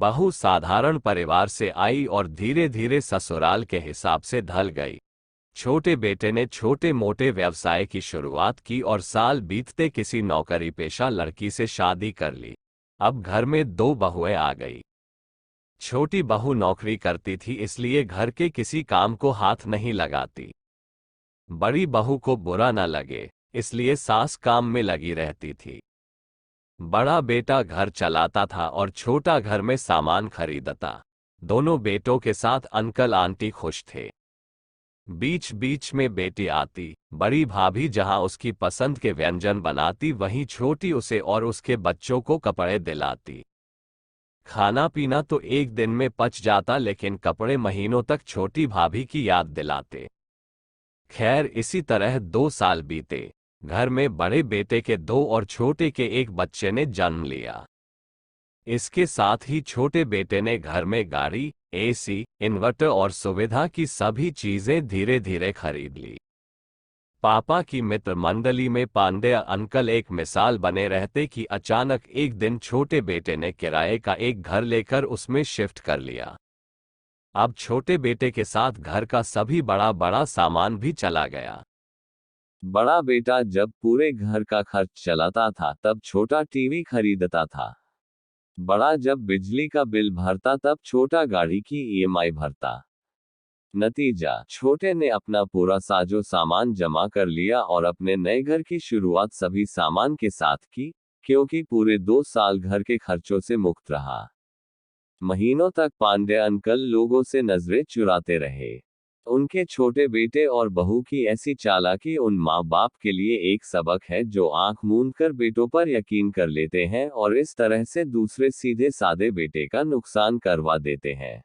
बहू साधारण परिवार से आई और धीरे धीरे ससुराल के हिसाब से ढल गई। छोटे बेटे ने छोटे मोटे व्यवसाय की शुरुआत की और साल बीतते किसी नौकरी पेशा लड़की से शादी कर ली। अब घर में 2 बहुएं आ गई। छोटी बहू नौकरी करती थी, इसलिए घर के किसी काम को हाथ नहीं लगाती। बड़ी बहू को बुरा न लगे, इसलिए सास काम में लगी रहती थी। बड़ा बेटा घर चलाता था और छोटा घर में सामान खरीदता। दोनों बेटों के साथ अंकल आंटी खुश थे। बीच बीच में बेटी आती। बड़ी भाभी जहां उसकी पसंद के व्यंजन बनाती, वहीं छोटी उसे और उसके बच्चों को कपड़े दिलाती। खाना पीना तो एक दिन में पच जाता, लेकिन कपड़े महीनों तक छोटी भाभी की याद दिलाते। खैर, इसी तरह 2 साल बीते। घर में बड़े बेटे के 2 और छोटे के 1 बच्चे ने जन्म लिया। इसके साथ ही छोटे बेटे ने घर में गाड़ी, एसी, इन्वर्टर और सुविधा की सभी चीजें धीरे धीरे खरीद ली। पापा की मित्र मंडली में पांड्या अंकल एक मिसाल बने रहते कि अचानक एक दिन छोटे बेटे ने किराए का एक घर लेकर उसमें शिफ्ट कर लिया। अब छोटे बेटे के साथ घर का सभी बड़ा बड़ा सामान भी चला गया। बड़ा बेटा जब पूरे घर का खर्च चलाता था, तब छोटा टीवी खरीदता था। बड़ा जब बिजली का बिल भरता, तब छोटा गाड़ी की ईएमआई भरता। नतीजा, छोटे ने अपना पूरा साजो सामान जमा कर लिया और अपने नए घर की शुरुआत सभी सामान के साथ की, क्योंकि पूरे 2 साल घर के खर्चों से मुक्त रहा। महीनों तक पांडे अंकल लोगों से नजरें चुराते रहे। उनके छोटे बेटे और बहू की ऐसी चालाकी उन माँ बाप के लिए एक सबक है, जो आंख मूंद कर बेटों पर यकीन कर लेते हैं और इस तरह से दूसरे सीधे सादे बेटे का नुकसान करवा देते हैं।